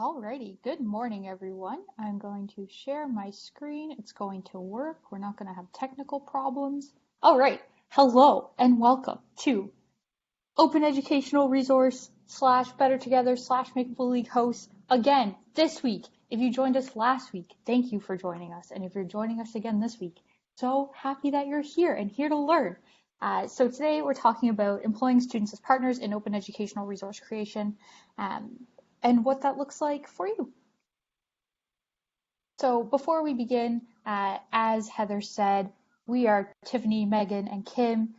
Alrighty, good morning everyone. I'm going to share my screen. It's going to work. We're not going to have technical problems. Alright, hello and welcome to Open Educational Resource / Better Together / Make Believe host again this week. If you joined us last week, thank you for joining us. And if you're joining us again this week, so happy that you're here and here to learn. So today we're talking about employing students as partners in open educational resource creation. And what that looks like for you. So before we begin, as Heather said, we are Tiffany, Megan, and Kim.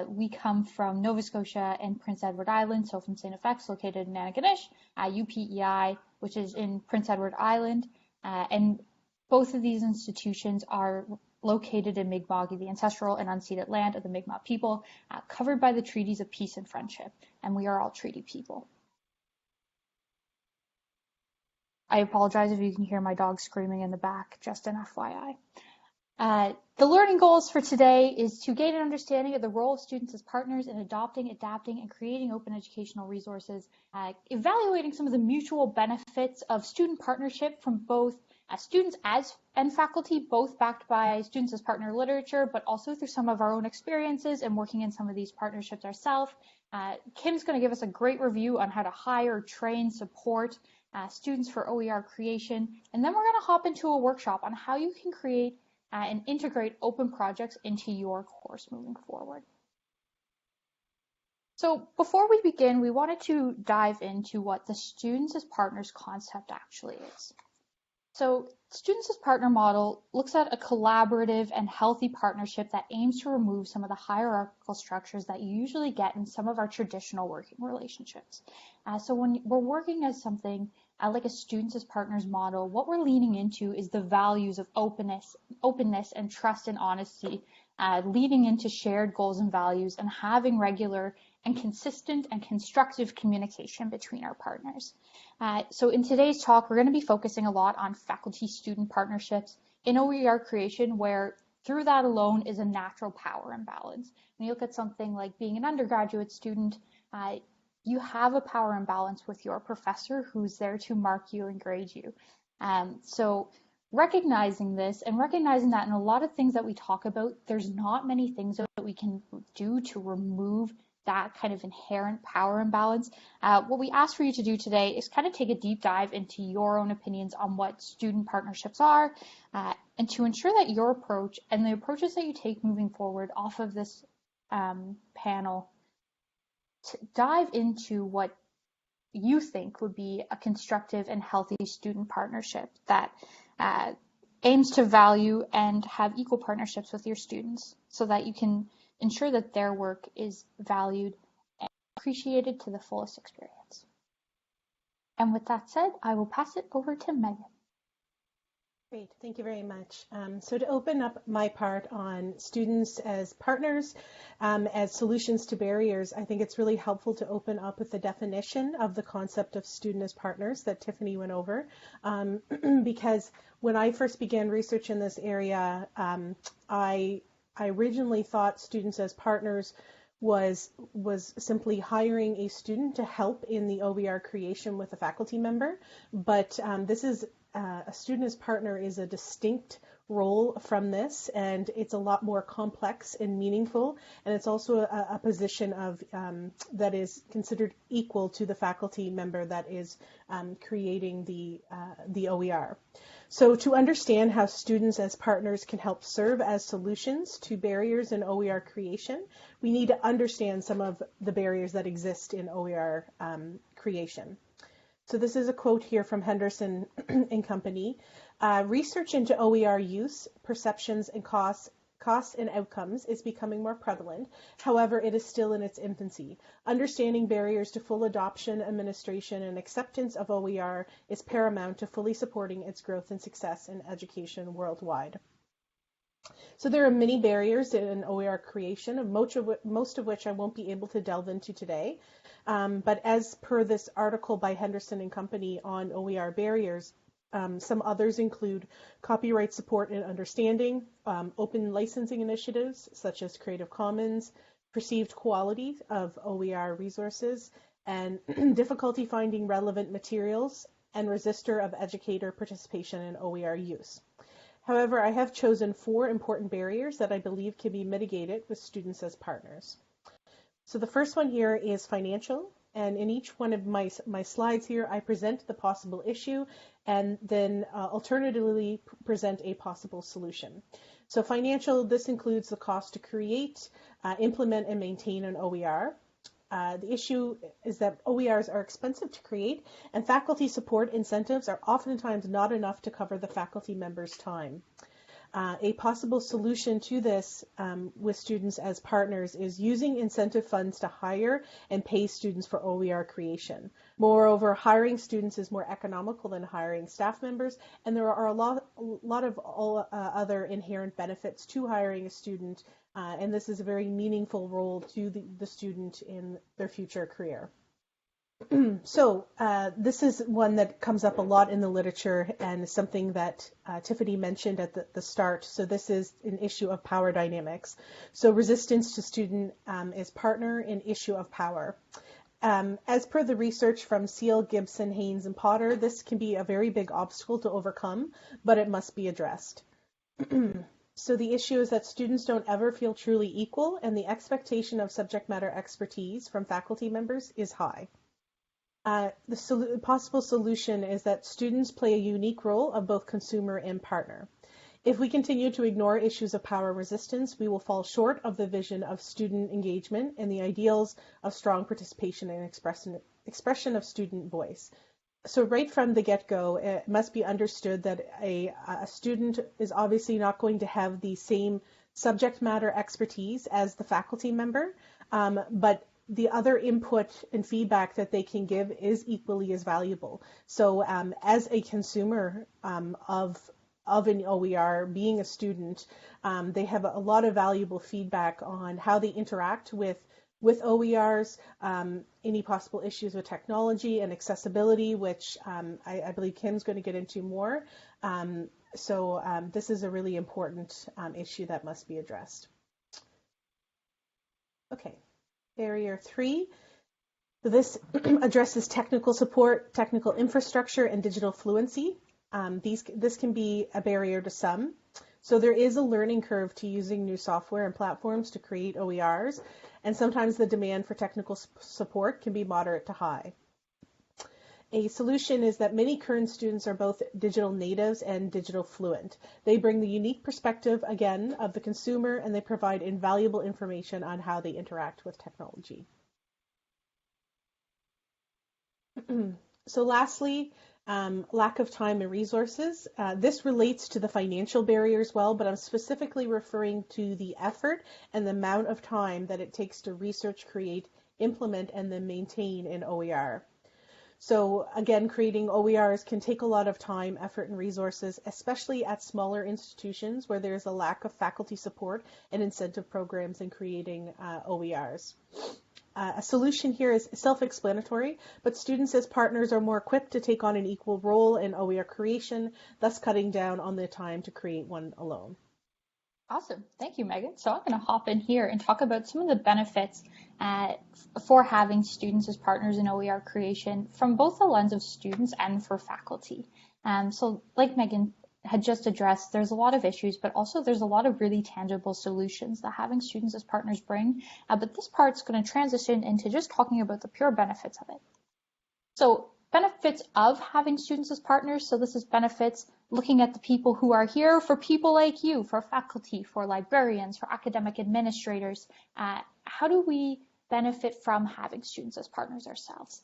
We come from Nova Scotia and Prince Edward Island, so from St. FX, located in Antigonish, UPEI, which is in Prince Edward Island. And both of these institutions are located in Mi'kmaq, the ancestral and unceded land of the Mi'kmaq people, covered by the treaties of peace and friendship. And we are all treaty people. I apologize if you can hear my dog screaming in the back, just an FYI. The learning goals for today is to gain an understanding of the role of students as partners in adopting, adapting, and creating open educational resources, evaluating some of the mutual benefits of student partnership from both students and faculty, both backed by students as partner literature, but also through some of our own experiences and working in some of these partnerships ourselves. Kim's going to give us a great review on how to hire, train, support students for OER creation, and then we're going to hop into a workshop on how you can create and integrate open projects into your course moving forward. So before we begin, we wanted to dive into what the students as partners concept actually is. So students as partner model looks at a collaborative and healthy partnership that aims to remove some of the hierarchical structures that you usually get in some of our traditional working relationships. So when we're working as something like a students as partners model, what we're leaning into is the values of openness and trust and honesty, leading into shared goals and values and having regular and consistent and constructive communication between our partners. So in today's talk, we're going to be focusing a lot on faculty-student partnerships in OER creation, where through that alone is a natural power imbalance. When you look at something like being an undergraduate student, you have a power imbalance with your professor who's there to mark you and grade you. So recognizing this and recognizing that in a lot of things that we talk about, there's not many things that we can do to remove that kind of inherent power imbalance. What we ask for you to do today is kind of take a deep dive into your own opinions on what student partnerships are, and to ensure that your approach and the approaches that you take moving forward off of this panel to dive into what you think would be a constructive and healthy student partnership that aims to value and have equal partnerships with your students so that you can ensure that their work is valued and appreciated to the fullest experience. And with that said, I will pass it over to Megan. Great, thank you very much. So to open up my part on students as partners, as solutions to barriers, I think it's really helpful to open up with the definition of the concept of student as partners that Tiffany went over, because when I first began research in this area, I originally thought students as partners was simply hiring a student to help in the OER creation with a faculty member, but this is a student as partner is a distinct role from this, and it's a lot more complex and meaningful, and it's also a position of that is considered equal to the faculty member that is creating the OER. So to understand how students as partners can help serve as solutions to barriers in OER creation, we need to understand some of the barriers that exist in OER creation. So this is a quote here from Henderson and Company. Research into OER use, perceptions, and costs and outcomes is becoming more prevalent. However, it is still in its infancy. Understanding barriers to full adoption, administration, and acceptance of OER is paramount to fully supporting its growth and success in education worldwide. So there are many barriers in OER creation, most of which I won't be able to delve into today. But as per this article by Henderson and Company on OER barriers, some others include copyright support and understanding, open licensing initiatives such as Creative Commons, perceived quality of OER resources, and difficulty finding relevant materials and resistor of educator participation in OER use. However, I have chosen 4 important barriers that I believe can be mitigated with students as partners. So the first one here is financial, and in each one of my slides here, I present the possible issue and then alternatively present a possible solution. So financial, this includes the cost to create, implement, and maintain an OER. The issue is that OERs are expensive to create, and faculty support incentives are oftentimes not enough to cover the faculty members' time. A possible solution to this with students as partners is using incentive funds to hire and pay students for OER creation. Moreover, hiring students is more economical than hiring staff members, and there are a lot of other inherent benefits to hiring a student, and this is a very meaningful role to the student in their future career. So this is one that comes up a lot in the literature and is something that Tiffany mentioned at the start. So this is an issue of power dynamics. So resistance to student is partner in issue of power. As per the research from Seal, Gibson, Haynes, and Potter, this can be a very big obstacle to overcome, but it must be addressed. So the issue is that students don't ever feel truly equal, and the expectation of subject matter expertise from faculty members is high. The possible solution is that students play a unique role of both consumer and partner. If we continue to ignore issues of power resistance, we will fall short of the vision of student engagement and the ideals of strong participation and expression of student voice. So right from the get-go, it must be understood that a student is obviously not going to have the same subject matter expertise as the faculty member, but the other input and feedback that they can give is equally as valuable. So as a consumer of an OER, being a student, they have a lot of valuable feedback on how they interact with OERs, any possible issues with technology and accessibility, which I believe Kim's going to get into more. So this is a really important issue that must be addressed. Okay. Barrier 3, this addresses technical support, technical infrastructure, and digital fluency. This can be a barrier to some. So there is a learning curve to using new software and platforms to create OERs, and sometimes the demand for technical support can be moderate to high. A solution is that many current students are both digital natives and digital fluent. They bring the unique perspective, again, of the consumer, and they provide invaluable information on how they interact with technology. So lastly, lack of time and resources. This relates to the financial barrier as well, but I'm specifically referring to the effort and the amount of time that it takes to research, create, implement, and then maintain an OER. So again, creating OERs can take a lot of time, effort, and resources, especially at smaller institutions where there's a lack of faculty support and incentive programs in creating OERs. A solution here is self-explanatory, but students as partners are more equipped to take on an equal role in OER creation, thus cutting down on the time to create one alone. Awesome. Thank you, Megan. So I'm going to hop in here and talk about some of the benefits for having students as partners in OER creation from both the lens of students and for faculty. So like Megan had just addressed, there's a lot of issues, but also there's a lot of really tangible solutions that having students as partners bring. But this part's going to transition into just talking about the pure benefits of it. So benefits of having students as partners. So this is benefits looking at the people who are here for people like you, for faculty, for librarians, for academic administrators. How do we benefit from having students as partners ourselves?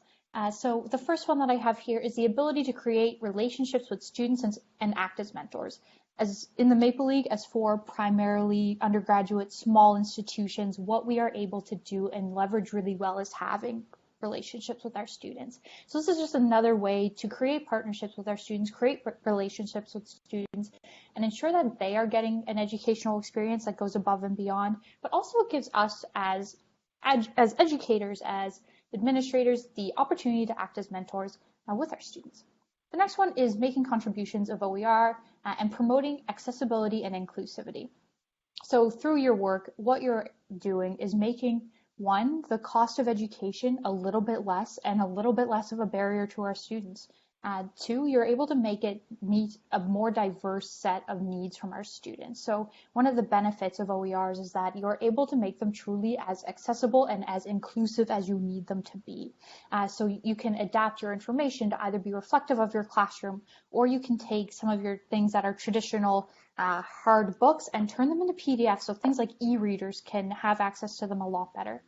So the first one that I have here is the ability to create relationships with students and act as mentors. As in the Maple League, as for primarily undergraduate small institutions, what we are able to do and leverage really well is having relationships with our students. So this is just another way to create partnerships with our students, create relationships with students, and ensure that they are getting an educational experience that goes above and beyond, but also it gives us as educators, as administrators, the opportunity to act as mentors with our students. The next one is making contributions of OER and promoting accessibility and inclusivity. So through your work, what you're doing is making the cost of education a little bit less and a little bit less of a barrier to our students. Two, you're able to make it meet a more diverse set of needs from our students. So one of the benefits of OERs is that you're able to make them truly as accessible and as inclusive as you need them to be. So you can adapt your information to either be reflective of your classroom, or you can take some of your things that are traditional hard books and turn them into PDFs, so things like e-readers can have access to them a lot better.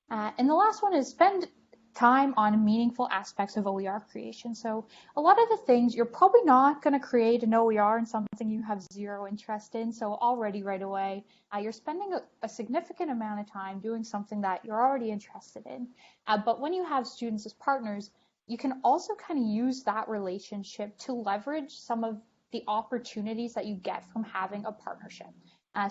And the last one is spend time on meaningful aspects of OER creation. So a lot of the things, you're probably not going to create an OER in something you have zero interest in. So already right away, you're spending a significant amount of time doing something that you're already interested in. But when you have students as partners, you can also kind of use that relationship to leverage some of the opportunities that you get from having a partnership.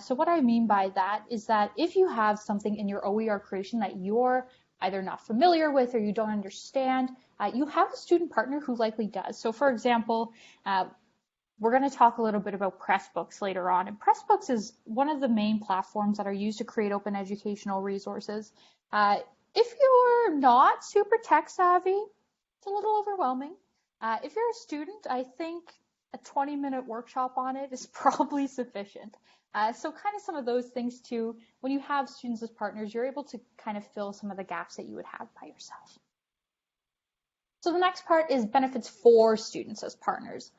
So what I mean by that is that if you have something in your OER creation that you're either not familiar with or you don't understand, you have a student partner who likely does. So for example, we're going to talk a little bit about Pressbooks later on. And Pressbooks is one of the main platforms that are used to create open educational resources. If you're not super tech savvy, it's a little overwhelming. If you're a student, I think a 20-minute workshop on it is probably sufficient. So kind of some of those things too, when you have students as partners, you're able to kind of fill some of the gaps that you would have by yourself. So the next part is benefits for students as partners.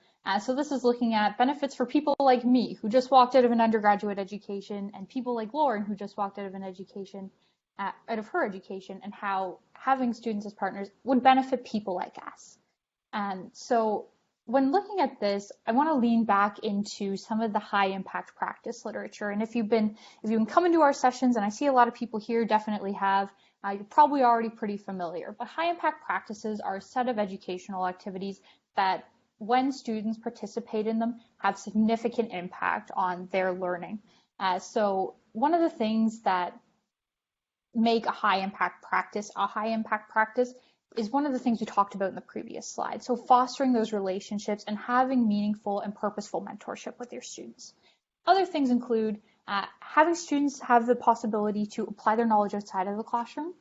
So this is looking at benefits for people like me, who just walked out of an undergraduate education, and people like Lauren, who just walked out of an education, out of her education, and how having students as partners would benefit people like us. So when looking at this, I want to lean back into some of the high impact practice literature. And if you've been coming to our sessions, and I see a lot of people here definitely have, you're probably already pretty familiar. But high impact practices are a set of educational activities that, when students participate in them, have significant impact on their learning. So one of the things that make a high impact practice is one of the things we talked about in the previous slide. So fostering those relationships and having meaningful and purposeful mentorship with your students. Other things include having students have the possibility to apply their knowledge outside of the classroom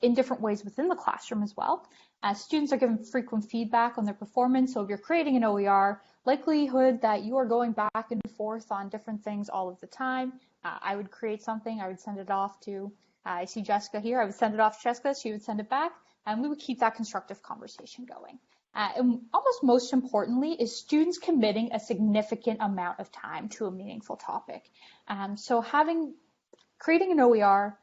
in different ways within the classroom as well. Students are given frequent feedback on their performance. So if you're creating an OER, likelihood that you are going back and forth on different things all of the time. I would create something, I would send it off to, I see Jessica here, I would send it off to Jessica, she would send it back. And we would keep that constructive conversation going. And almost most importantly is students committing a significant amount of time to a meaningful topic. So creating an OER,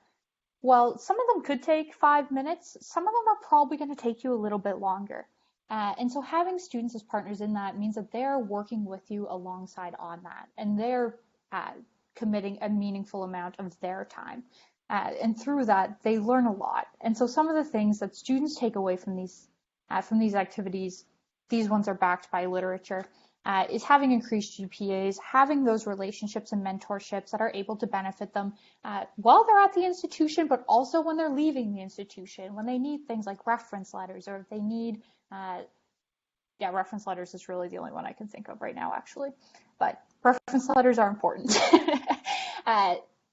well, some of them could take 5 minutes. Some of them are probably going to take you a little bit longer. And so having students as partners in that means that they're working with you alongside on that. And they're committing a meaningful amount of their time. And through that, they learn a lot. And so some of the things that students take away from these activities, these ones are backed by literature, is having increased GPAs, having those relationships and mentorships that are able to benefit them while they're at the institution, but also when they're leaving the institution, when they need things like reference letters, or if they need, reference letters is really the only one I can think of right now, actually. But reference letters are important.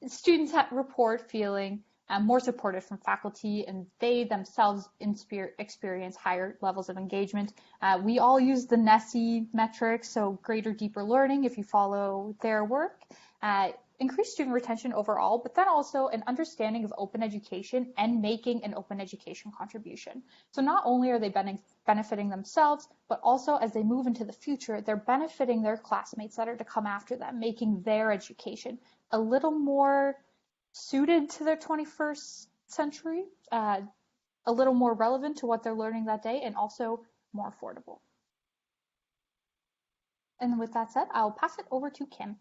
Students report feeling more supported from faculty, and they themselves experience higher levels of engagement. We all use the NESE metrics, so greater, deeper learning if you follow their work. Increased student retention overall, but then also an understanding of open education and making an open education contribution. So not only are they benefiting themselves, but also as they move into the future, they're benefiting their classmates that are to come after them, making their education a little more suited to their 21st century, a little more relevant to what they're learning that day, and also more affordable. And with that said, I'll pass it over to Kim.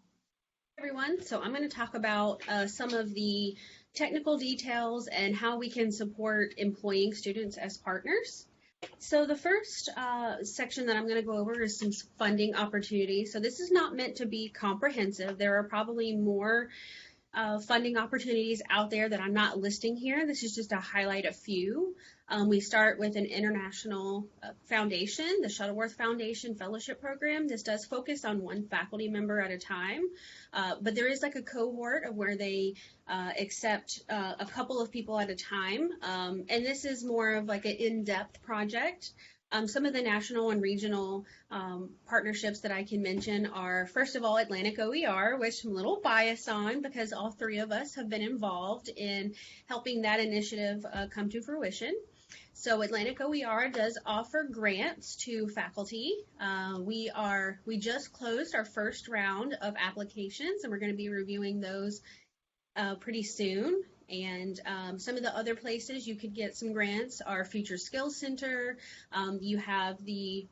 Everyone, so I'm going to talk about some of the technical details and how we can support employing students as partners. So the first section that I'm going to go over is some funding opportunities. So this is not meant to be comprehensive. There are probably more funding opportunities out there that I'm not listing here. This is just to highlight a few. We start with an international foundation, the Shuttleworth Foundation Fellowship Program. This does focus on one faculty member at a time, but there is like a cohort of where they accept a couple of people at a time. And this is more of like an in-depth project. Some of the national and regional partnerships that I can mention are, first of all, Atlantic OER, which I'm a little biased on because all three of us have been involved in helping that initiative come to fruition. So Atlantic OER does offer grants to faculty. We just closed our first round of applications, and we're going to be reviewing those pretty soon. And some of the other places you could get some grants are Future Skills Center. You have the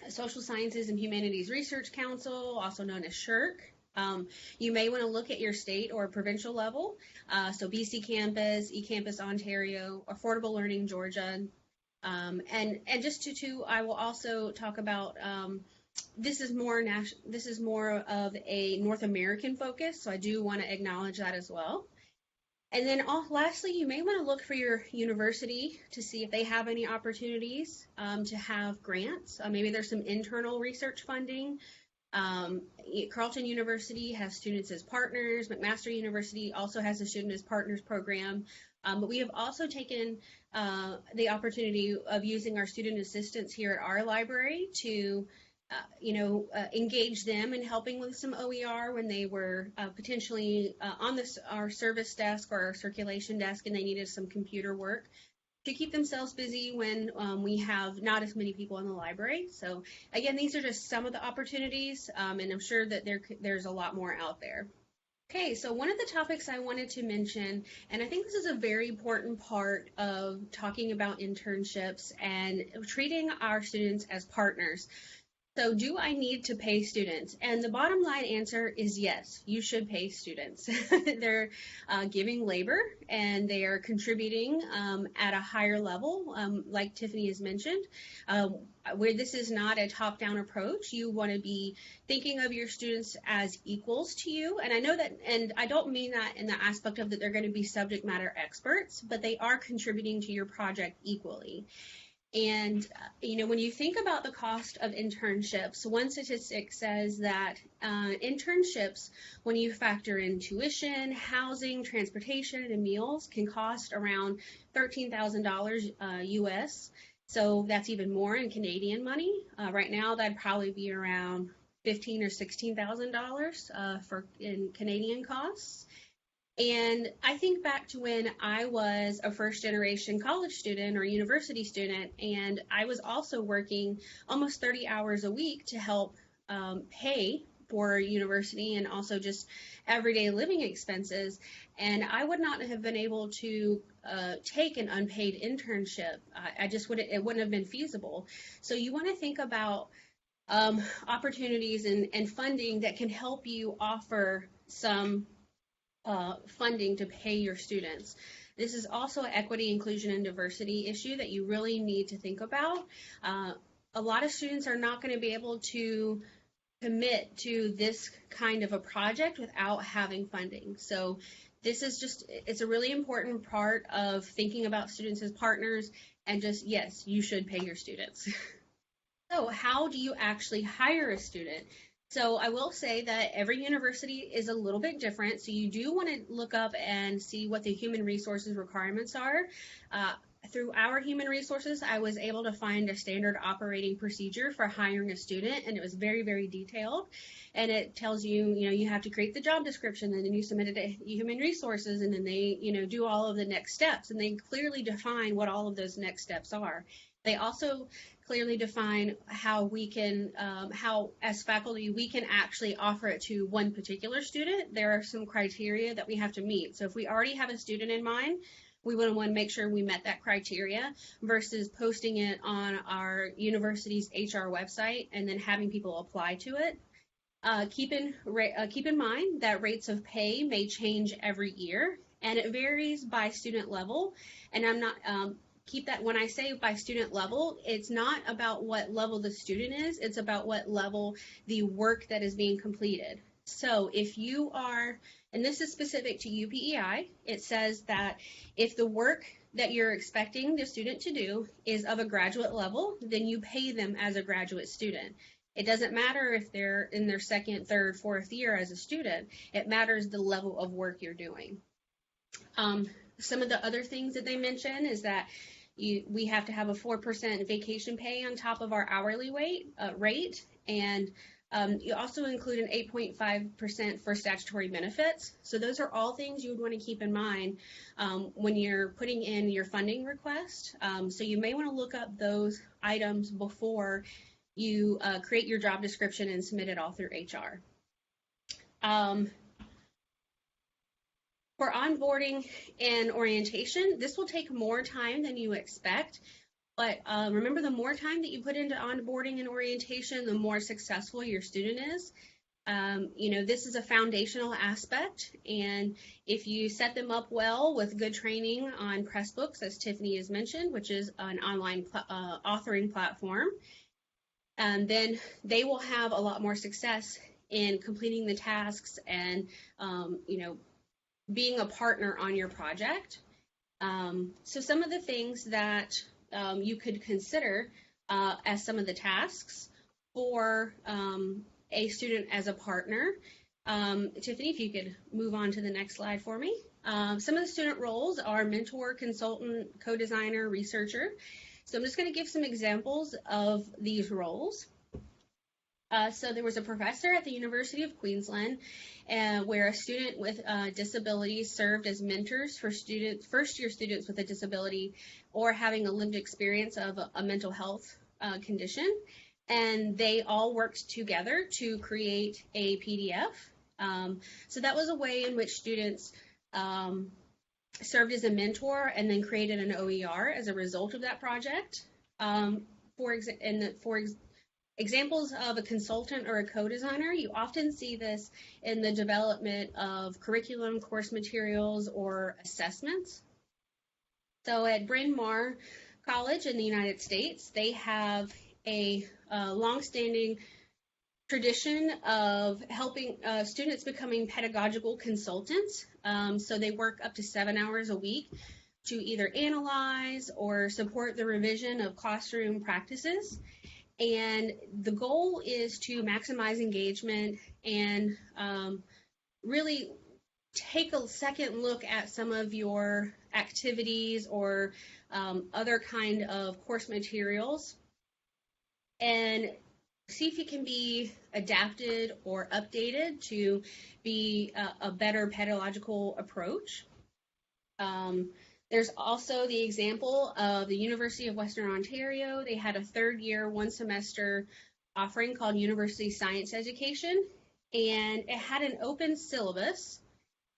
Social Sciences and Humanities Research Council, also known as SHRC. You may want to look at your state or provincial level. So BC Campus, eCampus Ontario, Affordable Learning Georgia. And just I will also talk about this is more of a North American focus, so I do want to acknowledge that as well. And then lastly, you may want to look for your university to see if they have any opportunities to have grants. Maybe there's some internal research funding. Carleton University has students as partners. McMaster University also has a student as partners program. But we have also taken the opportunity of using our student assistants here at our library to engage them in helping with some OER when they were potentially on our service desk or our circulation desk and they needed some computer work to keep themselves busy when we have not as many people in the library. So again, these are just some of the opportunities, and I'm sure that there's a lot more out there. Okay, so one of the topics I wanted to mention, and I think this is a very important part of talking about internships and treating our students as partners. So do I need to pay students? And the bottom line answer is yes, you should pay students. They're giving labor and they are contributing at a higher level, like Tiffany has mentioned. Where this is not a top-down approach, you want to be thinking of your students as equals to you. And I know that, and I don't mean that in the aspect of that they're going to be subject matter experts, but they are contributing to your project equally. And, when you think about the cost of internships, one statistic says that internships, when you factor in tuition, housing, transportation, and meals, can cost around $13,000 US. So that's even more in Canadian money. Right now, that'd probably be around $15,000 or $16,000 in Canadian costs. And I think back to when I was a first-generation college student or university student, and I was also working almost 30 hours a week to help pay for university and also just everyday living expenses. And I would not have been able to take an unpaid internship. It wouldn't have been feasible. So you want to think about opportunities and funding that can help you offer some funding to pay your students. This is also an equity, inclusion, and diversity issue that you really need to think about. A lot of students are not going to be able to commit to this kind of a project without having funding. So this is it's a really important part of thinking about students as partners, and yes, you should pay your students. So how do you actually hire a student? So I will say that every university is a little bit different. So you do want to look up and see what the human resources requirements are. Through our human resources, I was able to find a standard operating procedure for hiring a student, and it was very, very detailed. And it tells you, you have to create the job description, and then you submit it to human resources, and then they, do all of the next steps, and they clearly define what all of those next steps are. They also clearly define how we can, how as faculty, we can actually offer it to one particular student. There are some criteria that we have to meet. So if we already have a student in mind, we would want to make sure we met that criteria versus posting it on our university's HR website and then having people apply to it. Keep in mind that rates of pay may change every year, and it varies by student level. And I'm not keep that when I say by student level, it's not about what level the student is, it's about what level the work that is being completed. So if you are, and this is specific to UPEI, it says that if the work that you're expecting the student to do is of a graduate level, then you pay them as a graduate student. It doesn't matter if they're in their second, third, fourth year as a student. It matters the level of work you're doing. Some of the other things that they mention is that we have to have a 4% vacation pay on top of our hourly rate, and you also include an 8.5% for statutory benefits. So those are all things you would want to keep in mind when you're putting in your funding request. So you may want to look up those items before you create your job description and submit it all through HR. For onboarding and orientation, this will take more time than you expect, but remember, the more time that you put into onboarding and orientation, the more successful your student is. This is a foundational aspect, and if you set them up well with good training on Pressbooks, as Tiffany has mentioned, which is an online authoring platform, then they will have a lot more success in completing the tasks and, being a partner on your project. So some of the things that you could consider as some of the tasks for a student as a partner. Tiffany, if you could move on to the next slide for me. Some of the student roles are mentor, consultant, co-designer, researcher. So I'm just going to give some examples of these roles. So there was a professor at the University of Queensland where a student with disabilities served as mentors for first-year students with a disability or having a lived experience of a mental health condition. And they all worked together to create a PDF. So that was a way in which students served as a mentor and then created an OER as a result of that project. Examples of a consultant or a co-designer, you often see this in the development of curriculum, course materials, or assessments. So at Bryn Mawr College in the United States, they have a long-standing tradition of helping students becoming pedagogical consultants. So they work up to 7 hours a week to either analyze or support the revision of classroom practices. And the goal is to maximize engagement and really take a second look at some of your activities or other kind of course materials and see if it can be adapted or updated to be a better pedagogical approach. There's also the example of the University of Western Ontario. They had a third-year, one-semester offering called University Science Education, and it had an open syllabus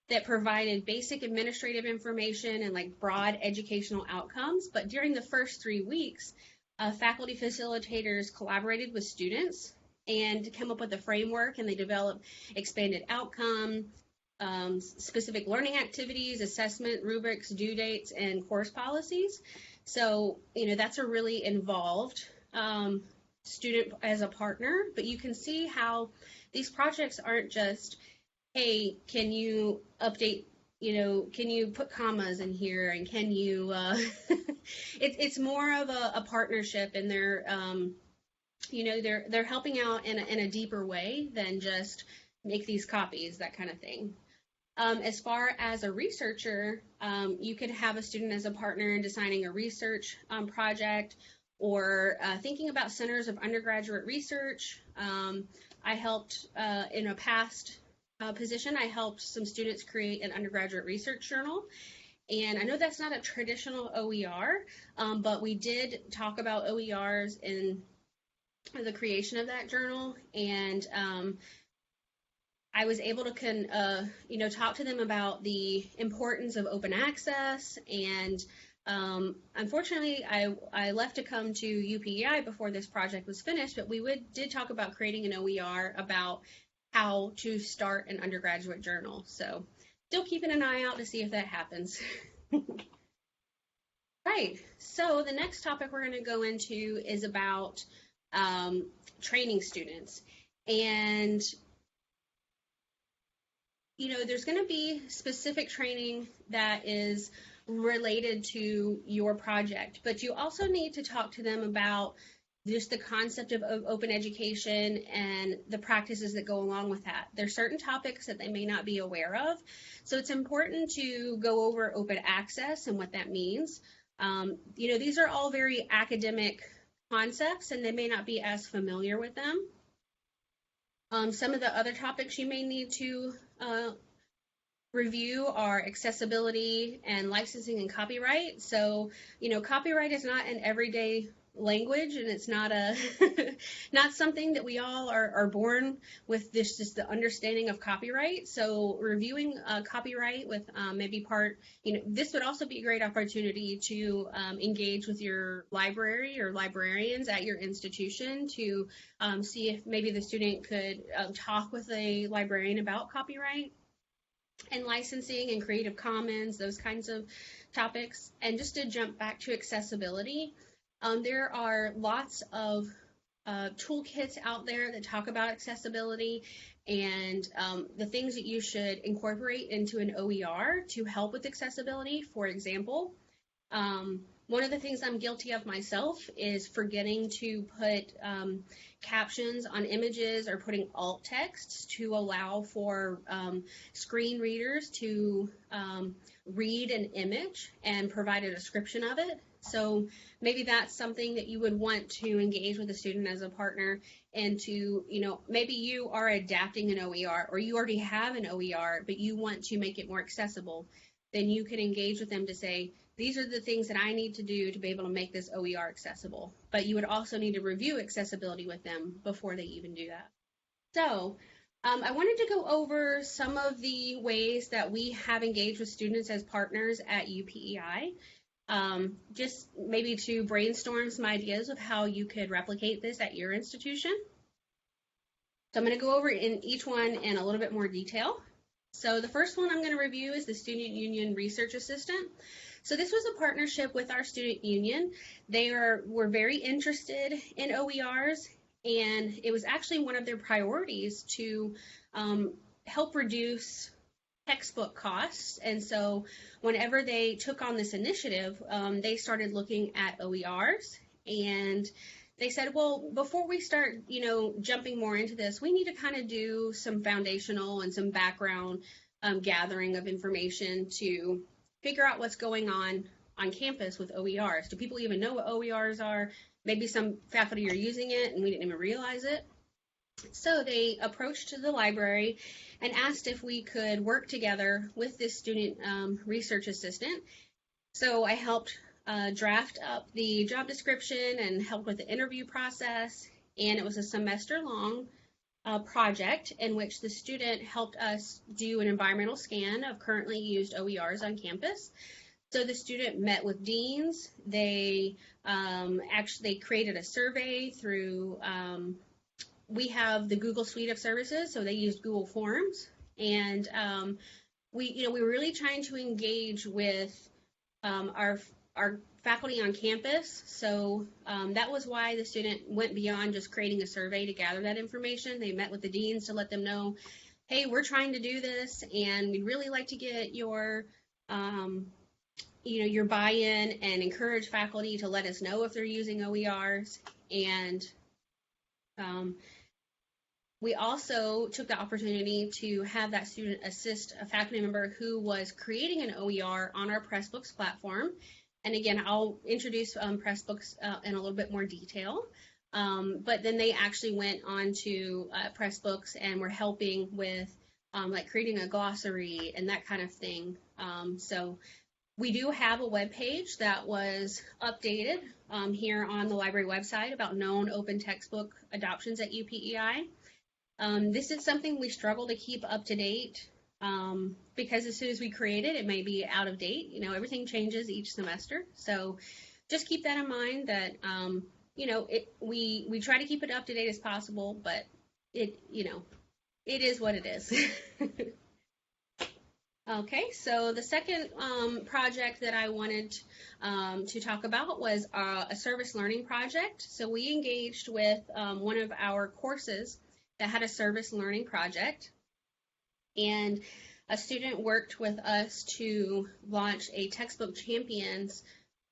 that provided basic administrative information and like broad educational outcomes. But during the first 3 weeks, faculty facilitators collaborated with students and to come up with a framework, and they developed expanded outcome, specific learning activities, assessment, rubrics, due dates, and course policies. So, that's a really involved student as a partner, but you can see how these projects aren't just, hey, can you update, can you put commas in here, and can you, it's more of a partnership, and they're, they're helping out in a deeper way than just make these copies, that kind of thing. As far as a researcher, you could have a student as a partner in designing a research project or thinking about centers of undergraduate research. I helped in a past position, I helped some students create an undergraduate research journal. And I know that's not a traditional OER, but we did talk about OERs in the creation of that journal. And I was able to talk to them about the importance of open access, and unfortunately, I left to come to UPEI before this project was finished, but we did talk about creating an OER about how to start an undergraduate journal. So still keeping an eye out to see if that happens. Right, so the next topic we're going to go into is about training students. And there's going to be specific training that is related to your project, but you also need to talk to them about just the concept of open education and the practices that go along with that. There's certain topics that they may not be aware of, so it's important to go over open access and what that means. These are all very academic concepts, and they may not be as familiar with them. Some of the other topics you may need to review are accessibility and licensing and copyright. So, copyright is not an everyday language, and it's not not something that we all are born with this just the understanding of copyright. So reviewing copyright with maybe this would also be a great opportunity to engage with your library or librarians at your institution to see if maybe the student could talk with a librarian about copyright and licensing and Creative Commons, those kinds of topics. And just to jump back to accessibility, there are lots of toolkits out there that talk about accessibility and the things that you should incorporate into an OER to help with accessibility. For example, one of the things I'm guilty of myself is forgetting to put captions on images or putting alt texts to allow for screen readers to read an image and provide a description of it. So maybe that's something that you would want to engage with a student as a partner and to, maybe you are adapting an OER or you already have an OER, but you want to make it more accessible. Then you can engage with them to say, these are the things that I need to do to be able to make this OER accessible. But you would also need to review accessibility with them before they even do that. So I wanted to go over some of the ways that we have engaged with students as partners at UPEI. Just maybe to brainstorm some ideas of how you could replicate this at your institution. So I'm going to go over in each one in a little bit more detail. So the first one I'm going to review is the Student Union Research Assistant. So this was a partnership with our student union. They were very interested in OERs, and it was actually one of their priorities to help reduce textbook costs. And so whenever they took on this initiative, they started looking at OERs, and they said, well, before we start, jumping more into this, we need to kind of do some foundational and some background gathering of information to figure out what's going on campus with OERs. Do people even know what OERs are? Maybe some faculty are using it and we didn't even realize it. So they approached the library and asked if we could work together with this student research assistant. So I helped draft up the job description and help with the interview process, and it was a semester-long project in which the student helped us do an environmental scan of currently used OERs on campus. So the student met with deans. They actually created a survey through, we have the Google suite of services, so they used Google Forms. And we were really trying to engage with our faculty on campus. So that was why the student went beyond just creating a survey to gather that information. They met with the deans to let them know, hey, we're trying to do this, and we'd really like to get your your buy-in and encourage faculty to let us know if they're using OERs. And we also took the opportunity to have that student assist a faculty member who was creating an OER on our Pressbooks platform. And again, I'll introduce Pressbooks in a little bit more detail. But then they actually went on to Pressbooks and were helping with like creating a glossary and that kind of thing. So we do have a web page that was updated here on the library website about known open textbook adoptions at UPEI. This is something we struggle to keep up to date because as soon as we create it, it may be out of date. Everything changes each semester. So just keep that in mind that, we try to keep it up to date as possible, but it is what it is. Okay, so the second project that I wanted to talk about was a service learning project. So we engaged with one of our courses that had a service learning project, and a student worked with us to launch a textbook champions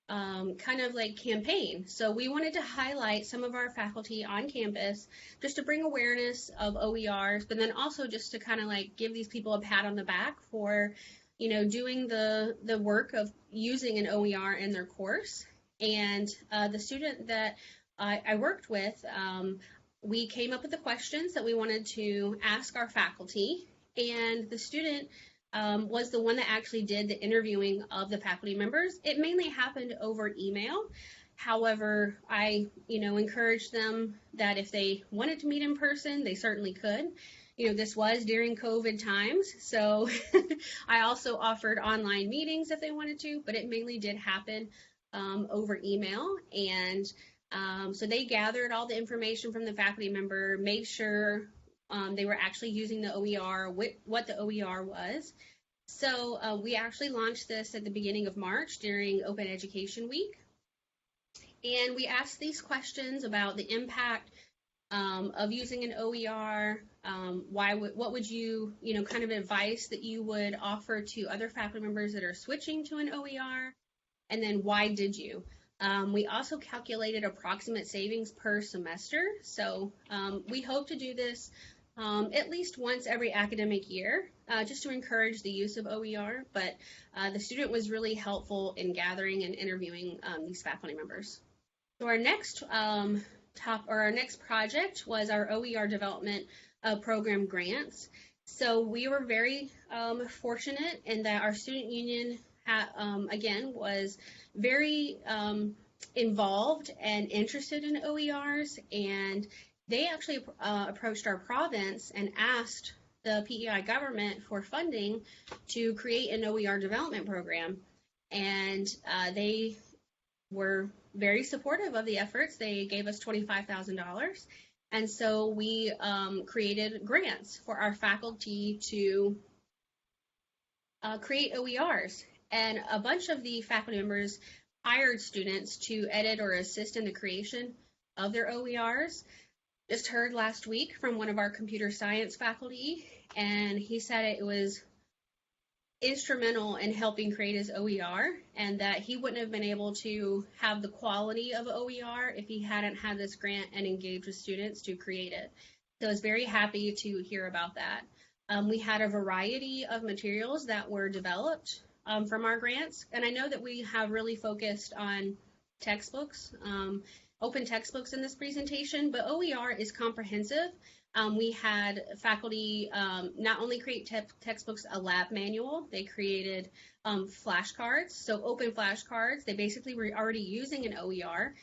kind of like campaign. So we wanted to highlight some of our faculty on campus just to bring awareness of OERs, but then also just to kind of like give these people a pat on the back for, doing the work of using an OER in their course. And the student that I worked with, we came up with the questions that we wanted to ask our faculty, and the student was the one that actually did the interviewing of the faculty members. It mainly happened over email. However, I, encouraged them that if they wanted to meet in person, they certainly could. This was during COVID times, so I also offered online meetings if they wanted to, but it mainly did happen over email. And so they gathered all the information from the faculty member, made sure they were actually using the OER, what the OER was. So we actually launched this at the beginning of March during Open Education Week. And we asked these questions about the impact of using an OER, what would you, kind of advice that you would offer to other faculty members that are switching to an OER, and then why did you? We also calculated approximate savings per semester. So we hope to do this at least once every academic year, just to encourage the use of OER, but the student was really helpful in gathering and interviewing these faculty members. So our next project was our OER Development Program grants. So we were very fortunate in that our student union, again, was very involved and interested in OERs, and they actually approached our province and asked the PEI government for funding to create an OER development program. And they were very supportive of the efforts. They gave us $25,000. And so we created grants for our faculty to create OERs. And a bunch of the faculty members hired students to edit or assist in the creation of their OERs. Just heard last week from one of our computer science faculty, and he said it was instrumental in helping create his OER, and that he wouldn't have been able to have the quality of OER if he hadn't had this grant and engaged with students to create it. So I was very happy to hear about that. We had a variety of materials that were developed from our grants, and I know that we have really focused on textbooks, open textbooks in this presentation, but OER is comprehensive. We had faculty not only create textbooks, a lab manual, they created flashcards, so open flashcards. They basically were already using an OER,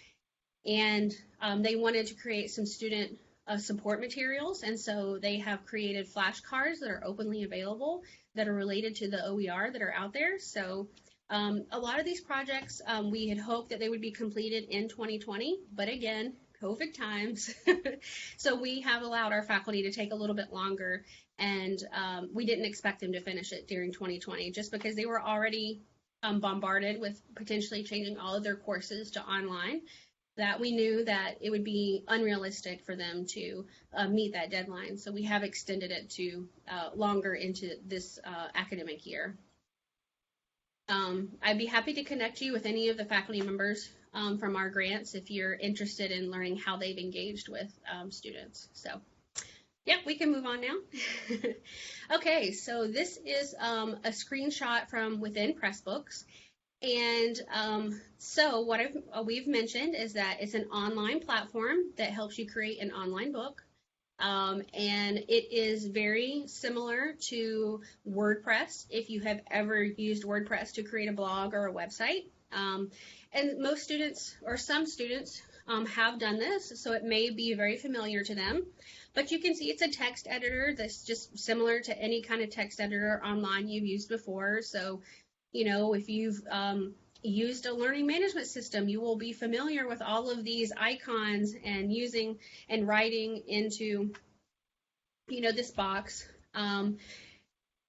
and they wanted to create some student support materials, and so they have created flashcards that are openly available that are related to the OER that are out there. So a lot of these projects, we had hoped that they would be completed in 2020, but again, COVID times. So we have allowed our faculty to take a little bit longer, and we didn't expect them to finish it during 2020 just because they were already bombarded with potentially changing all of their courses to online, that we knew that it would be unrealistic for them to meet that deadline. So we have extended it to longer into this academic year. I'd be happy to connect you with any of the faculty members from our grants if you're interested in learning how they've engaged with students. So, yeah, we can move on now. Okay, so this is a screenshot from within Pressbooks. And so what we've mentioned is that it's an online platform that helps you create an online book. And it is very similar to WordPress, if you have ever used WordPress to create a blog or a website. And most students, or some students, have done this, so it may be very familiar to them. But you can see it's a text editor that's just similar to any kind of text editor online you've used before. So, if you've used a learning management system, you will be familiar with all of these icons and using and writing into, this box. And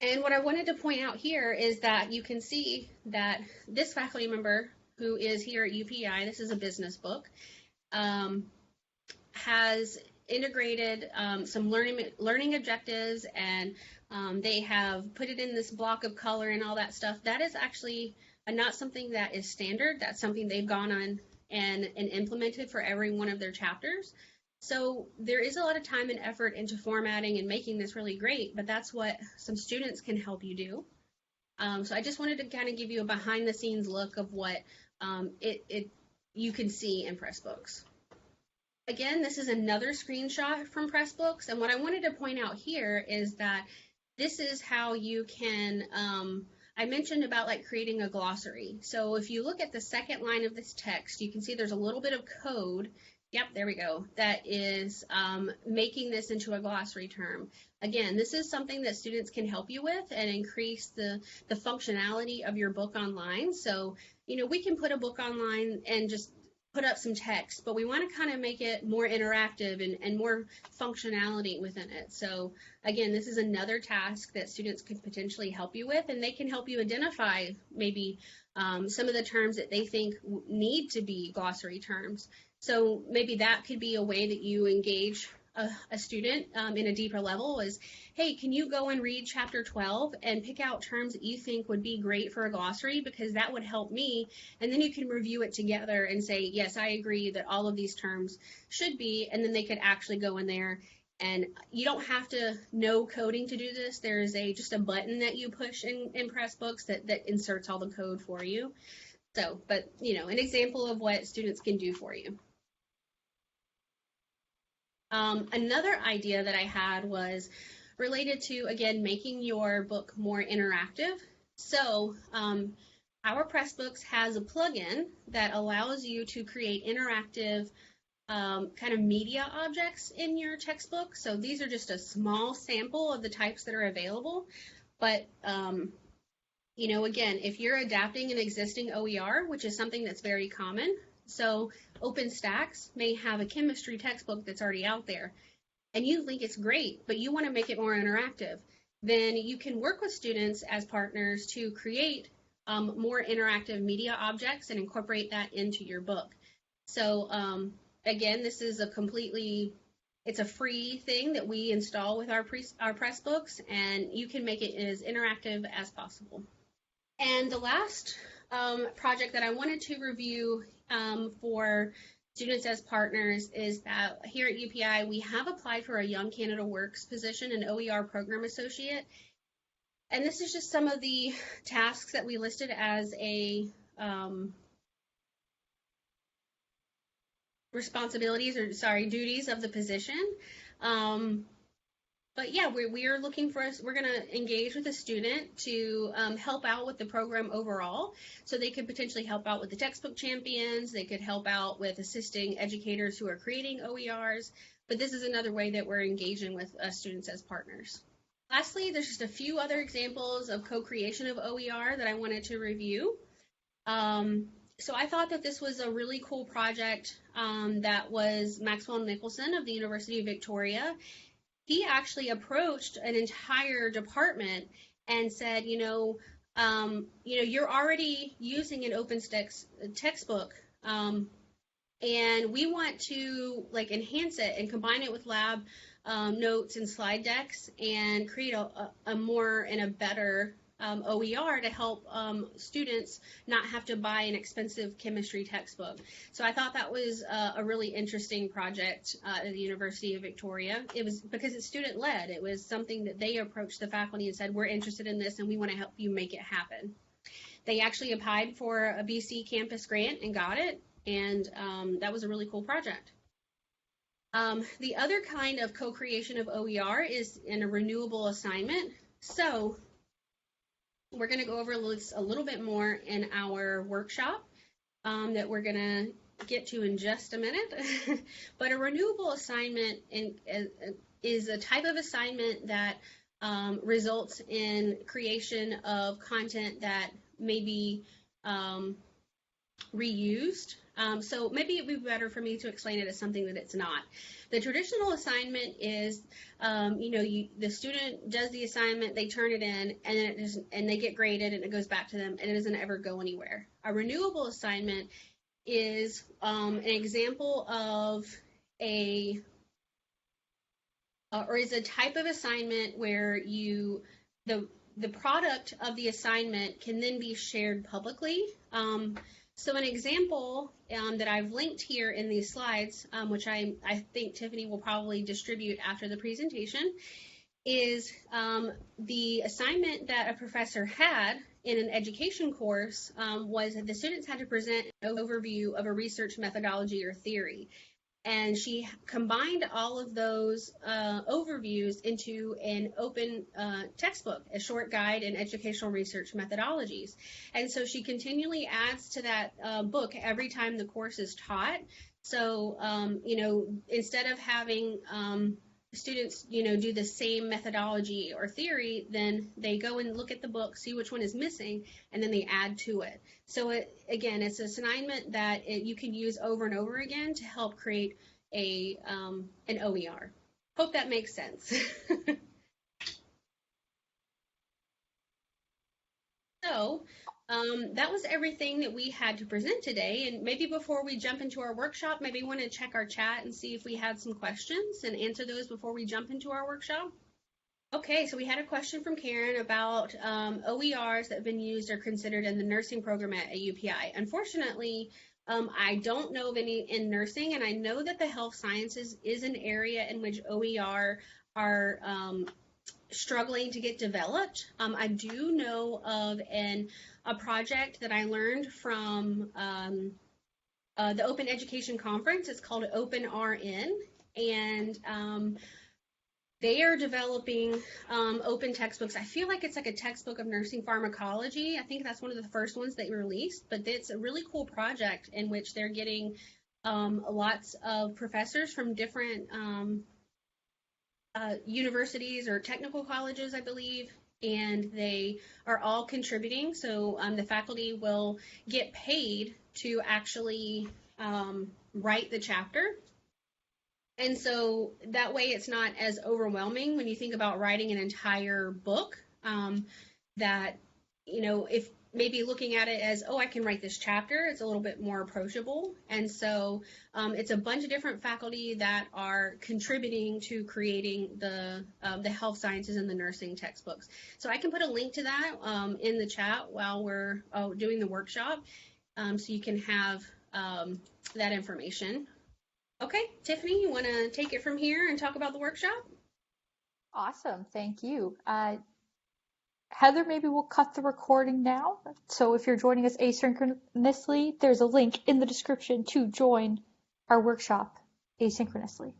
what I wanted to point out here is that you can see that this faculty member who is here at UPEI, this is a business book, has integrated some learning objectives, and they have put it in this block of color and all that stuff. That is actually not something that is standard. That's something they've gone on and implemented for every one of their chapters. So there is a lot of time and effort into formatting and making this really great, but that's what some students can help you do. So I just wanted to kind of give you a behind the scenes look of what you can see in Pressbooks. Again, this is another screenshot from Pressbooks, and what I wanted to point out here is that this is how you can, I mentioned about like creating a glossary. So if you look at the second line of this text, you can see there's a little bit of code. Yep, there we go. That is making this into a glossary term. Again, this is something that students can help you with and increase the functionality of your book online. So, you know, we can put a book online and just put up some text, but we want to kind of make it more interactive and more functionality within it. So again, this is another task that students could potentially help you with, and they can help you identify maybe some of the terms that they think need to be glossary terms. So maybe that could be a way that you engage a student in a deeper level is, hey, can you go and read chapter 12 and pick out terms that you think would be great for a glossary, because that would help me, and then you can review it together and say, yes, I agree that all of these terms should be, and then they could actually go in there. And you don't have to know coding to do this. There's just a button that you push in Pressbooks that inserts all the code for you. So, but you know, an example of what students can do for you. Another idea that I had was related to, again, making your book more interactive. So our Pressbooks has a plugin that allows you to create interactive kind of media objects in your textbook. So these are just a small sample of the types that are available. But, you know, again, if you're adapting an existing OER, which is something that's very common, so OpenStax may have a chemistry textbook that's already out there, and you think it's great, but you want to make it more interactive, then you can work with students as partners to create more interactive media objects and incorporate that into your book. So again, this is it's a free thing that we install with our Pressbooks, and you can make it as interactive as possible. And the last project that I wanted to review for students as partners is that here at UPEI, we have applied for a Young Canada Works position, an OER program associate. And this is just some of the tasks that we listed as duties of the position. But yeah, we're looking for we're going to engage with a student to help out with the program overall. So they could potentially help out with the textbook champions. They could help out with assisting educators who are creating OERs. But this is another way that we're engaging with students as partners. Lastly, there's just a few other examples of co-creation of OER that I wanted to review. So I thought that this was a really cool project that was Maxwell Nicholson of the University of Victoria. He actually approached an entire department and said, you're already using an OpenStax textbook, and we want to enhance it and combine it with lab notes and slide decks and create a more and a better OER to help students not have to buy an expensive chemistry textbook. So I thought that was a really interesting project at the University of Victoria. It was because it's student-led. It was something that they approached the faculty and said, we're interested in this and we want to help you make it happen. They actually applied for a BC campus grant and got it, and that was a really cool project. The other kind of co-creation of OER is in a renewable assignment. So we're going to go over this a little bit more in our workshop that we're going to get to in just a minute. But a renewable assignment is a type of assignment that results in creation of content that may be reused. So maybe it would be better for me to explain it as something that it's not. The traditional assignment is, the student does the assignment, they turn it in, and they get graded, and it goes back to them, and it doesn't ever go anywhere. A renewable assignment is an example of is a type of assignment where the product of the assignment can then be shared publicly. So an example that I've linked here in these slides, which I think Tiffany will probably distribute after the presentation, is the assignment that a professor had in an education course was that the students had to present an overview of a research methodology or theory. And she combined all of those overviews into an open textbook, a short guide in educational research methodologies. And so she continually adds to that book every time the course is taught. So, instead of having students, do the same methodology or theory, then they go and look at the book, see which one is missing, and then they add to it. So it's an assignment that you can use over and over again to help create an OER. Hope that makes sense. So that was everything that we had to present today. And maybe before we jump into our workshop, maybe we want to check our chat and see if we had some questions and answer those before we jump into our workshop. Okay, so we had a question from Karen about OERs that have been used or considered in the nursing program at UPEI. Unfortunately, I don't know of any in nursing, and I know that the health sciences is an area in which OER are struggling to get developed. I do know of a project that I learned from the Open Education Conference. It's called OpenRN, and they are developing open textbooks. I feel like it's like a textbook of nursing pharmacology. I think that's one of the first ones they released, but it's a really cool project in which they're getting lots of professors from different universities or technical colleges, I believe, and they are all contributing. So the faculty will get paid to actually write the chapter. And so that way it's not as overwhelming when you think about writing an entire book, that, if maybe looking at it as, I can write this chapter, it's a little bit more approachable. And so it's a bunch of different faculty that are contributing to creating the health sciences and the nursing textbooks. So I can put a link to that in the chat while we're doing the workshop, so you can have that information. Okay, Tiffany, you want to take it from here and talk about the workshop? Awesome, thank you. Heather, maybe we'll cut the recording now. So if you're joining us asynchronously, there's a link in the description to join our workshop asynchronously.